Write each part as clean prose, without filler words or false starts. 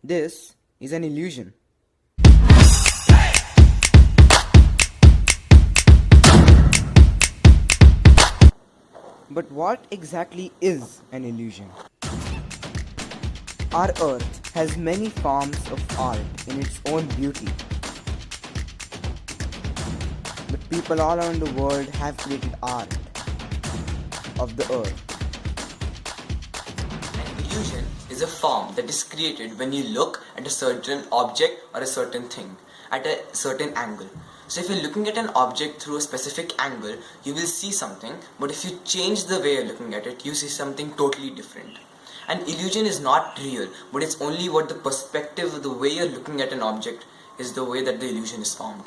This is an illusion. But what exactly is an illusion? Our earth has many forms of art in its own beauty. But people all around the world have created art of the earth. An illusion is a form that is created when you look at a certain object or a certain thing at a certain angle. So if you're looking at an object through a specific angle, you will see something, but if you change the way you're looking at it, you see something totally different. An illusion is not real, but it's only what the perspective, the way you're looking at an object is the way that the illusion is formed.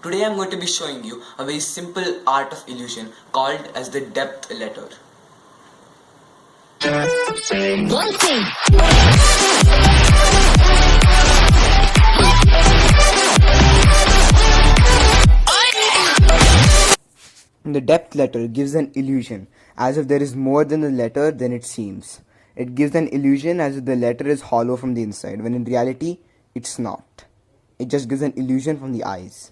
Today I'm going to be showing you a very simple art of illusion called as the depth letter. One thing. The depth letter gives an illusion as if there is more than the letter than it seems. It gives an illusion as if the letter is hollow from the inside, when in reality, it's not. It just gives an illusion from the eyes.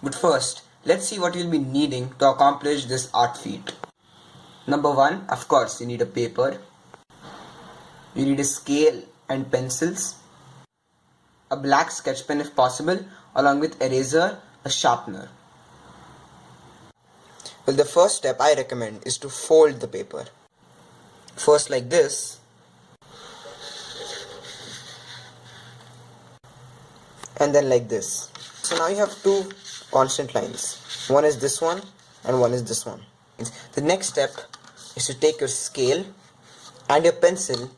But first, let's see what you'll be needing to accomplish this art feat. Number one, of course, you need a paper. You need a scale and pencils. A black sketch pen if possible, along with eraser, a sharpener. Well, the first step I recommend is to fold the paper. First like this, and then like this. So now you have two constant lines. One is this one and one is this one. The next step is to take your scale and your pencil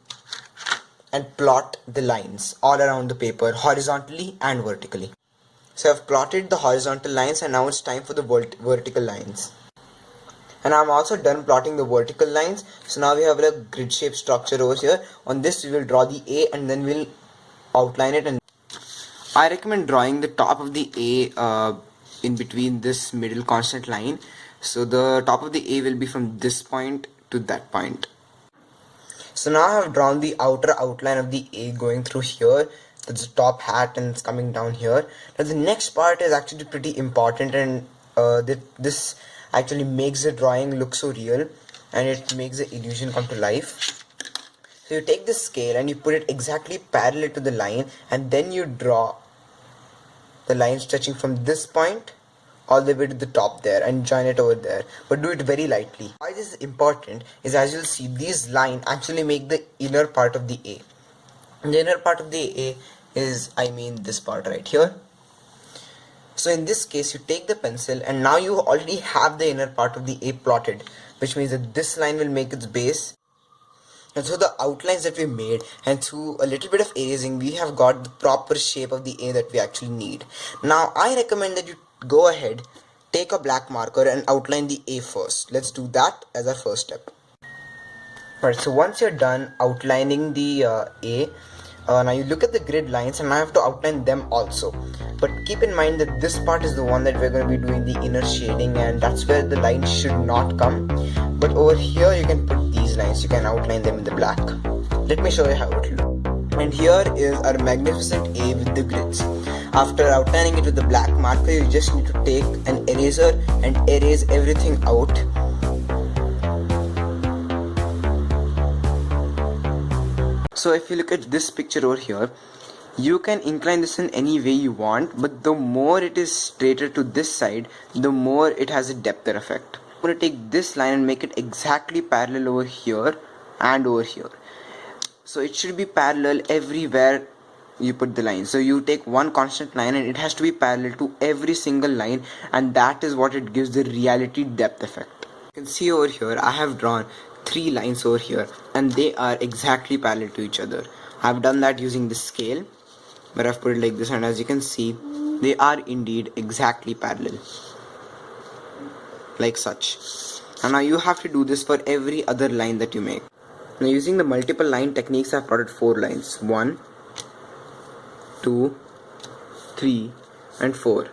and plot the lines all around the paper horizontally and vertically. So I've plotted the horizontal lines and now it's time for the vertical lines. And I'm also done plotting the vertical lines. So now we have a grid shape structure over here. On this we will draw the A and then we'll outline it. And I recommend drawing the top of the A in between this middle constant line. So the top of the A will be from this point to that point. So now I have drawn the outer outline of the A going through here. That's the top hat and it's coming down here. Now the next part is actually pretty important, and this actually makes the drawing look so real and it makes the illusion come to life. So you take the scale and you put it exactly parallel to the line, and then you draw the line stretching from this point all the way to the top there and join it over there, but do it very lightly. Why this is important is, as you'll see, these lines actually make the inner part of the A. And the inner part of the A is, this part right here. So in this case, you take the pencil and now you already have the inner part of the A plotted, which means that this line will make its base. And through the outlines that we made and through a little bit of erasing, we have got the proper shape of the A that we actually need. Now I recommend that you go ahead, take a black marker and outline the A first. Let's do that as our first step. Alright, so once you're done outlining the A, now you look at the grid lines and I have to outline them also. But keep in mind that this part is the one that we're going to be doing the inner shading, and that's where the lines should not come. But over here you can put these lines, you can outline them in the black. Let me show you how it looks. And here is our magnificent A with the grids. After outlining it with the black marker, you just need to take an eraser and erase everything out. So if you look at this picture over here, you can incline this in any way you want, but the more it is straighter to this side, the more it has a depther effect. I'm going to take this line and make it exactly parallel over here and over here. So it should be parallel everywhere you put the line. So you take one constant line and it has to be parallel to every single line, and that is what it gives the reality depth effect. You can see over here I have drawn 3 lines over here and they are exactly parallel to each other. I've done that using the scale, but I've put it like this, and as you can see, they are indeed exactly parallel, like such. And now you have to do this for every other line that you make. Now using the multiple line techniques, I've plotted 4 lines. 1, 2, 3 and 4.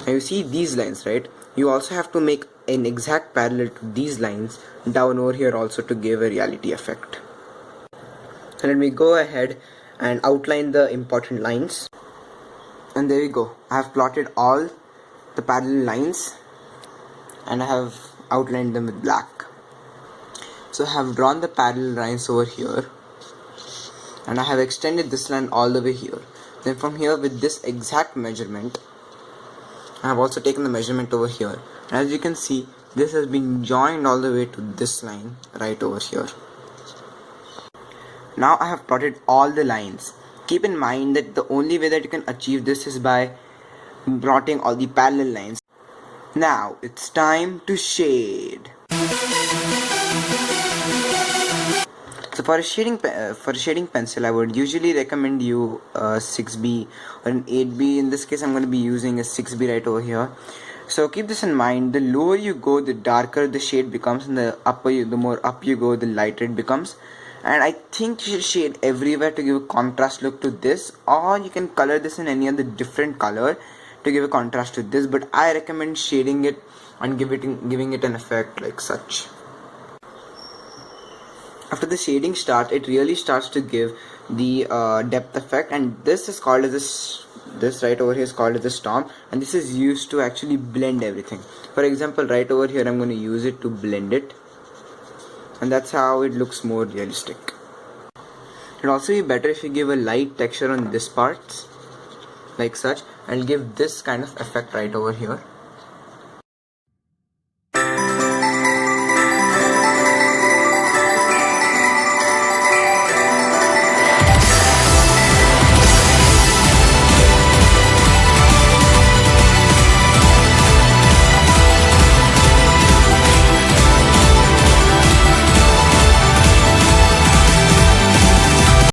Now you see these lines, right? You also have to make an exact parallel to these lines down over here also to give a reality effect. So let me go ahead and outline the important lines. And there we go. I have plotted all the parallel lines and I have outlined them with black. So I have drawn the parallel lines over here and I have extended this line all the way here. Then from here, with this exact measurement, I have also taken the measurement over here. And as you can see, this has been joined all the way to this line right over here. Now I have plotted all the lines. Keep in mind that the only way that you can achieve this is by plotting all the parallel lines. Now it's time to shade. So for a shading pencil, I would usually recommend you a 6B or an 8B. In this case, I'm going to be using a 6B right over here. So keep this in mind. The lower you go, the darker the shade becomes, and the more up you go, the lighter it becomes. And I think you should shade everywhere to give a contrast look to this, or you can color this in any other different color to give a contrast to this. But I recommend shading it and giving it an effect like such. After the shading starts, it really starts to give the depth effect, and this is called as this right over here is called as a storm, and this is used to actually blend everything. For example, right over here I'm going to use it to blend it, and that's how it looks more realistic. It would also be better if you give a light texture on this part like such and give this kind of effect right over here.